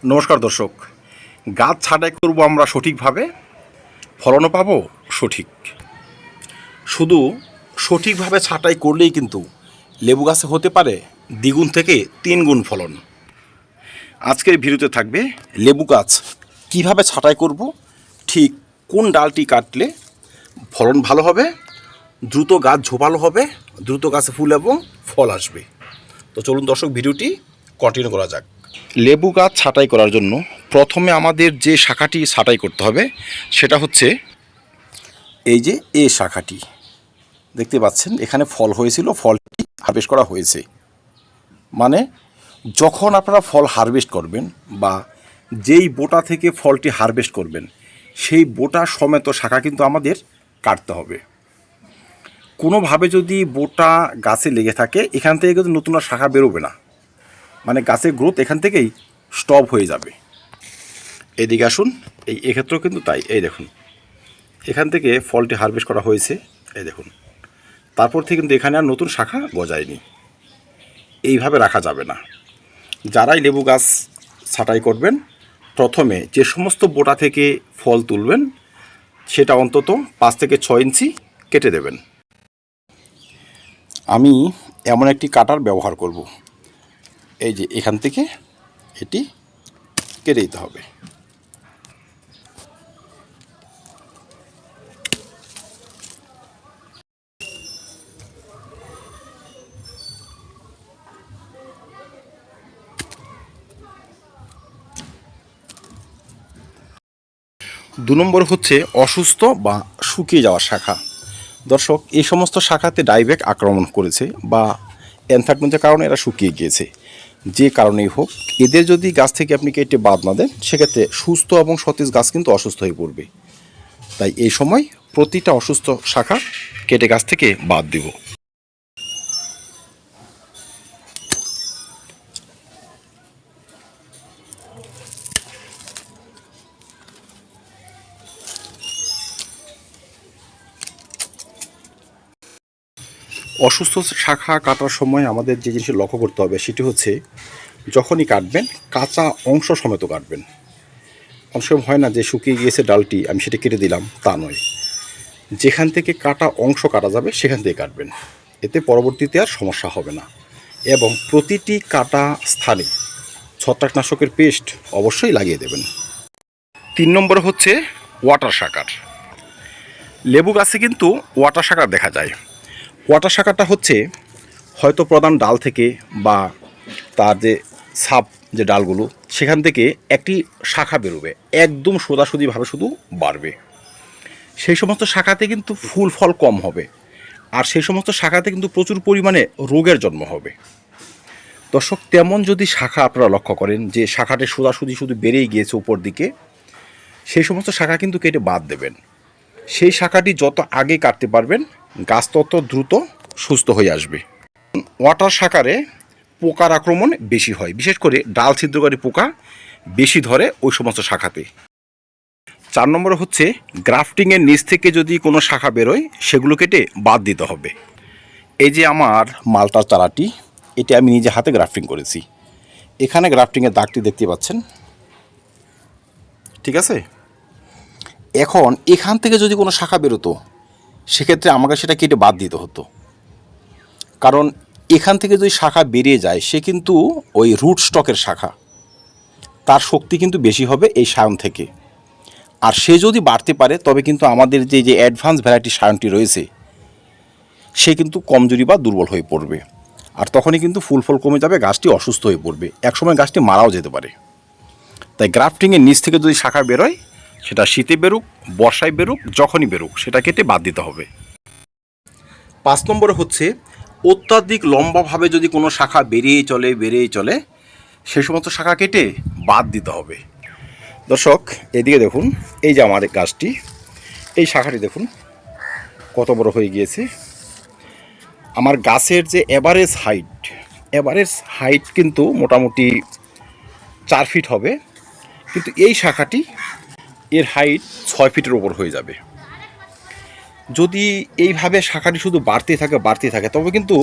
নমস্কার দর্শক, গাছ ছাঁটাই করব আমরা সঠিকভাবে, ফলনও পাবো সঠিক। শুধু সঠিকভাবে ছাঁটাই করলেই কিন্তু লেবু গাছে হতে পারে দ্বিগুণ থেকে 3 গুণ ফলন। আজকের ভিডিওতে থাকবে লেবু গাছ কিভাবে ছাঁটাই করব, ঠিক কোন ডালটি কাটলে ফলন ভালো হবে, দ্রুত গাছ ঝোপালো হবে, দ্রুত গাছে ফুল এবং ফল আসবে। তো চলুন দর্শক, ভিডিওটি কন্টিনিউ করা যাক। লেবু গাছ ছাঁটাই করার জন্য প্রথমে আমাদের যে শাখাটি ছাঁটাই করতে হবে সেটা হচ্ছে এই যে শাখাটি দেখতে পাচ্ছেন, এখানে ফল হয়েছিল, ফলটি হারভেস্ট করা হয়েছে। মানে যখন আপনারা ফল হারভেস্ট করবেন বা যেই বোটা থেকে ফলটি হারভেস্ট করবেন সেই বোটা সমেত শাখা কিন্তু আমাদের কাটতে হবে। কোনোভাবে যদি বোটা গাছে লেগে থাকে এখান থেকে কিন্তু নতুন আর শাখা বেরোবে না, মানে গাছের গ্রোথ এখান থেকেই স্টপ হয়ে যাবে। এদিকে আসুন, এক্ষেত্রেও কিন্তু তাই। এই দেখুন, এখান থেকে ফলটি হারভেস্ট করা হয়েছে, এই দেখুন, তারপর থেকে কিন্তু এখানে আর নতুন শাখা গজায়নি। এইভাবে রাখা যাবে না। যারাই লেবু গাছ ছাঁটাই করবেন প্রথমে যে সমস্ত বোটা থেকে ফল তুলবেন সেটা অন্তত 5 থেকে 6 ইঞ্চি কেটে দেবেন। আমি এমন একটি কাটার ব্যবহার করব, এই যে এখান থেকে এটি কেটে দিতে হবে। দু নম্বর হচ্ছে অসুস্থ বা শুকিয়ে যাওয়া শাখা। দর্শক, এই সমস্ত শাখাতে ডাইব্যাক আক্রমণ করেছে বা অ্যানথ্রাকনোজের কারণে এরা শুকিয়ে গিয়েছে। যে কারণেই হোক, এদের যদি গাছ থেকে আপনি কেটে বাদ না দেন সেক্ষেত্রে সুস্থ এবং সতেজ গাছ কিন্তু অসুস্থ হয়ে পড়বে। তাই এই সময় প্রতিটা অসুস্থ শাখা কেটে গাছ থেকে বাদ দিব। অসুস্থ শাখা কাটার সময় আমাদের যে জিনিসটি লক্ষ্য করতে হবে সেটি হচ্ছে, যখনই কাটবেন কাঁচা অংশ সমেত কাটবেন। অনেক সময় হয় না যে শুকিয়ে গিয়েছে ডালটি, আমি সেটা কেটে দিলাম, তা নয়। যেখান থেকে কাটা অংশ কাটা যাবে সেখান থেকে কাটবেন, এতে পরবর্তীতে আর সমস্যা হবে না। এবং প্রতিটি কাটা স্থানে ছত্রাকনাশকের পেস্ট অবশ্যই লাগিয়ে দেবেন। 3 নম্বর হচ্ছে ওয়াটার শাকার। লেবু গাছে কিন্তু ওয়াটার শাকার দেখা যায়। ওয়াটার শাকারটা হচ্ছে হয়তো প্রধান ডাল থেকে বা তার যে সাব যে ডালগুলো সেখান থেকে একটি শাখা বেরোবে, একদম সোজাসুজিভাবে শুধু বাড়বে। সেই সমস্ত শাখাতে কিন্তু ফুল ফল কম হবে, আর সেই সমস্ত শাখাতে কিন্তু প্রচুর পরিমাণে রোগের জন্ম হবে। দর্শক, তেমন যদি শাখা আপনারা লক্ষ্য করেন যে শাখাটি সোজাসুজি শুধু বেড়েই গিয়েছে উপর দিকে, সেই সমস্ত শাখা কিন্তু কেটে বাদ দেবেন। সেই শাখাটি যত আগে কাটতে পারবেন গাছ তত দ্রুত সুস্থ হয়ে আসবে। ওয়াটার শাকারে পোকার আক্রমণ বেশি হয়, বিশেষ করে ডাল ছিদ্রকারী পোকা বেশি ধরে ওই সমস্ত শাখাতে। 4 নম্বর হচ্ছে গ্রাফটিংয়ের নিচ থেকে যদি কোনো শাখা বেরোয় সেগুলো কেটে বাদ দিতে হবে। এই যে আমার মালটার চারাটি, এটি আমি নিজে হাতে গ্রাফটিং করেছি। এখানে গ্রাফটিংয়ের দাগটি দেখতে পাচ্ছেন, ঠিক আছে? এখন এখান থেকে যদি কোনো শাখা বেরোতো সেক্ষেত্রে আমাকে সেটা কেটে বাদ দিতে হতো, কারণ এখান থেকে যদি শাখা বেরিয়ে যায় সে কিন্তু ওই রুট স্টকের শাখা, তার শক্তি কিন্তু বেশি হবে এই সায়ন থেকে। আর সে যদি বাড়তে পারে তবে কিন্তু আমাদের যে অ্যাডভান্স ভ্যারাইটি সায়নটি রয়েছে সে কিন্তু কমজোরি বা দুর্বল হয়ে পড়বে, আর তখনই কিন্তু ফুল ফল কমে যাবে, গাছটি অসুস্থ হয়ে পড়বে, একসময় গাছটি মারাও যেতে পারে। তাই গ্রাফটিংয়ের নিচ থেকে যদি শাখা বেরোয় সেটা শীতে বেরুক, বর্ষায় বেরুক, যখনই বেরুক সেটা কেটে বাদ দিতে হবে। 5 নম্বরে হচ্ছে অত্যাধিক লম্বাভাবে যদি কোনো শাখা বেরিয়েই চলে সেই সমস্ত শাখা কেটে বাদ দিতে হবে। দর্শক, এদিকে দেখুন, এই যে আমার গাছটি, এই শাখাটি দেখুন কত বড় হয়ে গিয়েছে। আমার গাছের যে অ্যাভারেজ হাইট কিন্তু মোটামুটি 4 ফিট হবে, কিন্তু এই শাখাটি এর হাইট 6 ফিটের ওপর হয়ে যাবে। যদি এইভাবে শাখাটি শুধু বাড়তে থাকে তবে কিন্তু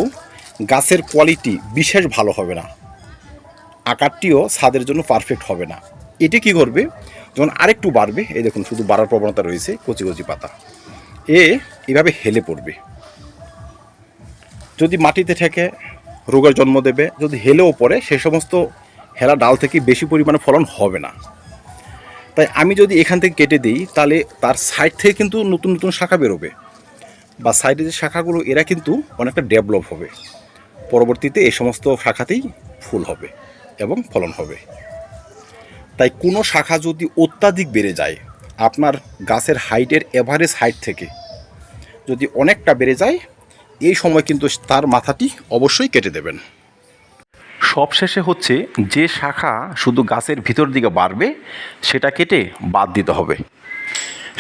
গাছের কোয়ালিটি বিশেষ ভালো হবে না। আকারটিও ছাদের জন্য পারফেক্ট হবে না। এটি কি করবে, যখন আরেকটু বাড়বে, এই দেখুন শুধু বাড়ার প্রবণতা রয়েছে, কচি কচি পাতা এভাবে হেলে পড়বে। যদি মাটিতে ঠেকে রোগের জন্ম দেবে, যদি হেলেও পড়ে সেই সমস্ত হেলা ডাল থেকে বেশি পরিমাণে ফলন হবে না। তাই আমি যদি এখান থেকে কেটে দিই, তাহলে তার সাইড থেকে কিন্তু নতুন নতুন শাখা বেরোবে, বা সাইডে যে শাখাগুলো এরা কিন্তু অনেকটা ডেভেলপ হবে। পরবর্তীতে এই সমস্ত শাখাতেই ফুল হবে এবং ফলন হবে। তাই কোনো শাখা যদি অত্যাধিক বেড়ে যায়, আপনার গাছের হাইটের এভারেজ হাইট থেকে যদি অনেকটা বেড়ে যায়, এই সময় কিন্তু তার মাথাটি অবশ্যই কেটে দেবেন। সবশেষে হচ্ছে যে শাখা শুধু গাছের ভিতর দিকে বাড়বে সেটা কেটে বাদ দিতে হবে।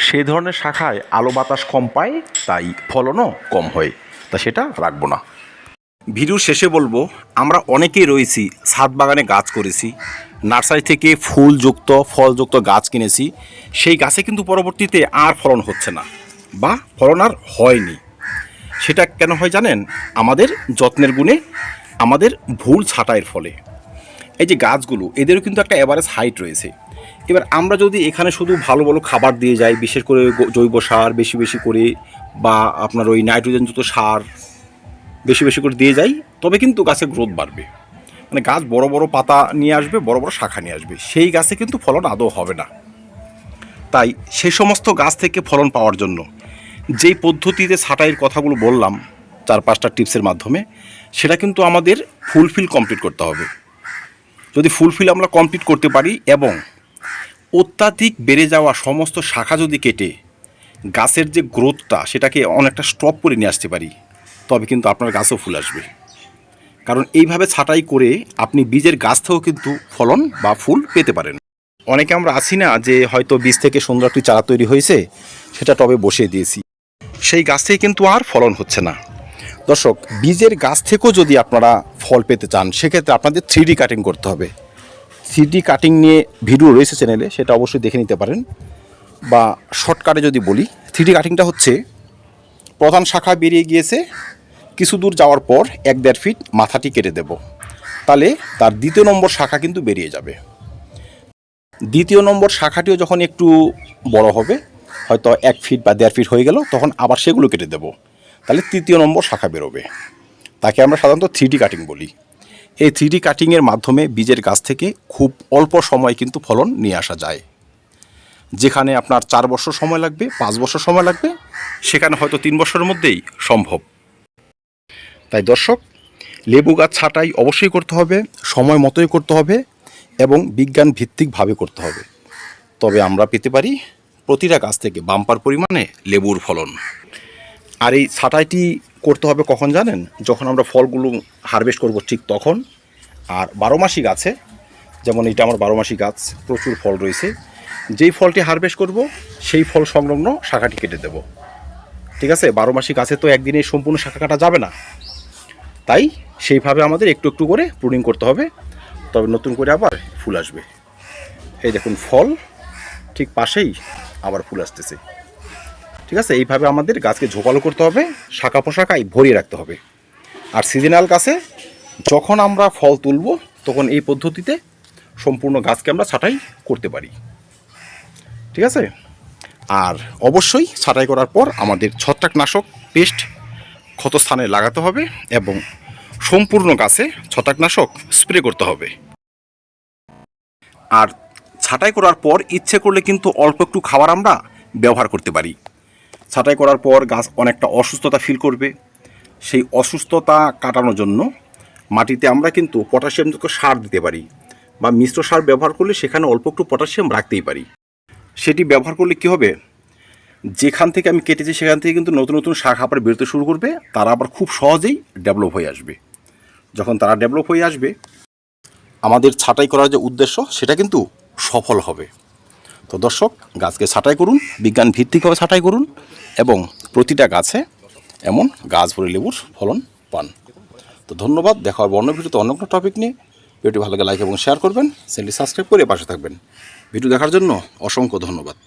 সেই ধরনের শাখায় আলো বাতাস কম পায়, তাই ফলনও কম হয়, তা সেটা রাখবো না। ভিডিওর শেষে বলবো, আমরা অনেকেই রয়েছি ছাদ বাগানে গাছ করেছি, নার্সারি থেকে ফুলযুক্ত ফলযুক্ত গাছ কিনেছি, সেই গাছে কিন্তু পরবর্তীতে আর ফলন হচ্ছে না বা ফলন আর হয়নি। সেটা কেন হয় জানেন? আমাদের যত্নের গুণে, আমাদের ভুল ছাঁটাইয়ের ফলে। এই যে গাছগুলো, এদেরও কিন্তু একটা এভারেজ হাইট রয়েছে। এবার আমরা যদি এখানে শুধু ভালো ভালো খাবার দিয়ে যাই, বিশেষ করে জৈব সার বেশি বেশি করে, বা আপনার ওই নাইট্রোজেনযুক্ত সার বেশি বেশি করে দিয়ে যাই, তবে কিন্তু গাছের গ্রোথ বাড়বে, মানে গাছ বড় বড় পাতা নিয়ে আসবে, বড় বড় শাখা নিয়ে আসবে, সেই গাছে কিন্তু ফলন আদৌ হবে না। তাই সেই সমস্ত গাছ থেকে ফলন পাওয়ার জন্য যেই পদ্ধতিতে ছাঁটাইয়ের কথাগুলো বললাম 4-5টা টিপসের মাধ্যমে, সেটা কিন্তু আমাদের ফুলফিল কমপ্লিট করতে হবে। যদি ফুলফিল আমরা কমপ্লিট করতে পারি এবং অত্যাধিক বেড়ে যাওয়া সমস্ত শাখা যদি কেটে গাছের যে গ্রোথটা সেটাকে অনেকটা স্টপ করে নিয়ে আসতে পারি, তবে কিন্তু আপনার গাছেও ফুল আসবে। কারণ এইভাবে ছাঁটাই করে আপনি বীজের গাছ থেকেও কিন্তু ফলন বা ফুল পেতে পারেন। অনেকে আমরা আছি না যে হয়তো বীজ থেকে সুন্দর একটি চারা তৈরি হয়েছে, সেটা টবে বসিয়ে দিয়েছি, সেই গাছ থেকে কিন্তু আর ফলন হচ্ছে না। দর্শক, বীজের গাছ থেকেও যদি আপনারা ফল পেতে চান, সেক্ষেত্রে আপনাদের 3D কাটিং করতে হবে। 3D কাটিং নিয়ে ভিডিও রয়েছে চ্যানেলে, সেটা অবশ্যই দেখে নিতে পারেন। বা শর্টকাটে যদি বলি, 3D কাটিংটা হচ্ছে প্রধান শাখা বেরিয়ে গিয়েছে, কিছু দূর যাওয়ার পর 1-1.5 ফিট মাথাটি কেটে দেব, তাহলে তার দ্বিতীয় নম্বর শাখা কিন্তু বেরিয়ে যাবে। দ্বিতীয় নম্বর শাখাটিও যখন একটু বড় হবে, হয়তো 1 ফিট বা 1.5 ফিট হয়ে গেল, তখন আবার সেগুলো কেটে দেব, তাহলে তৃতীয় নম্বর শাখা বেরোবে। তাকে আমরা সাধারণত 3D কাটিং বলি। এই 3D কাটিংয়ের মাধ্যমে বীজের গাছ থেকে খুব অল্প সময় কিন্তু ফলন নিয়ে আসা যায়। যেখানে আপনার 4 বছর সময় লাগবে, 5 বছর সময় লাগবে, সেখানে হয়তো 3 বছরের মধ্যেই সম্ভব। তাই দর্শক, লেবু গাছ ছাঁটাই অবশ্যই করতে হবে, সময় মতোই করতে হবে এবং বিজ্ঞান ভিত্তিকভাবে করতে হবে, তবে আমরা পেতে পারি প্রতিটা গাছ থেকে বাম্পার পরিমাণে লেবুর ফলন। আর এই ছাঁটাইটি করতে হবে কখন জানেন? যখন আমরা ফলগুলো হারভেস্ট করব ঠিক তখন। আর 12 মাসি গাছে, যেমন এটা আমার 12 মাসি গাছ, প্রচুর ফল রয়েছে, যেই ফলটি হারভেস্ট করব সেই ফল সংলগ্ন শাখাটি কেটে দেব। ঠিক আছে? 12 মাসি গাছে তো একদিনে সম্পূর্ণ শাখা কাটা যাবে না, তাই সেইভাবে আমাদের একটু একটু করে প্রুনিং করতে হবে, তবে নতুন করে আবার ফুল আসবে। এই দেখুন ফল ঠিক পাশেই আবার ফুল আসতেছে। ঠিক আছে? এইভাবে আমাদের গাছকে ঝোপালো করতে হবে, শাখা পোশাখায় ভরিয়ে রাখতে হবে। আর সিজনাল গাছে যখন আমরা ফল তুলব, তখন এই পদ্ধতিতে সম্পূর্ণ গাছকে আমরা ছাঁটাই করতে পারি। ঠিক আছে? আর অবশ্যই ছাঁটাই করার পর আমাদের ছত্রাকনাশক পেস্ট ক্ষতস্থানে লাগাতে হবে এবং সম্পূর্ণ গাছে ছত্রাকনাশক স্প্রে করতে হবে। আর ছাঁটাই করার পর ইচ্ছে করলে কিন্তু অল্প একটু খাবার আমরা ব্যবহার করতে পারি। ছাঁটাই করার পর গাছ অনেকটা অসুস্থতা ফিল করবে, সেই অসুস্থতা কাটানোর জন্য মাটিতে আমরা কিন্তু পটাশিয়ামযুক্ত সার দিতে পারি, বা মিশ্র সার ব্যবহার করলে সেখানে অল্প একটু পটাশিয়াম রাখতেই পারি। সেটি ব্যবহার করলে কি হবে, যেখান থেকে আমি কেটেছি সেখান থেকে কিন্তু নতুন নতুন শাখা আবার বেরোতে শুরু করবে, তারা আবার খুব সহজেই ডেভেলপ হয়ে আসবে। যখন তারা ডেভেলপ হয়ে আসবে, আমাদের ছাঁটাই করার যে উদ্দেশ্য সেটা কিন্তু সফল হবে। তো দর্শক, গাছকে ছাঁটাই করুন, বিজ্ঞান ভিত্তিকভাবে ছাঁটাই করুন এবং প্রতিটা গাছে এমন গাছ ভরে লেবুর ফলন পান। তো ধন্যবাদ, দেখা হবে অন্য ভিডিওতে অন্য কোনো টপিক নিয়ে। ভিডিওটি ভালো লাগে লাইক এবং শেয়ার করবেন, চ্যানেলটি সাবস্ক্রাইব করে পাশে থাকবেন। ভিডিও দেখার জন্য অসংখ্য ধন্যবাদ।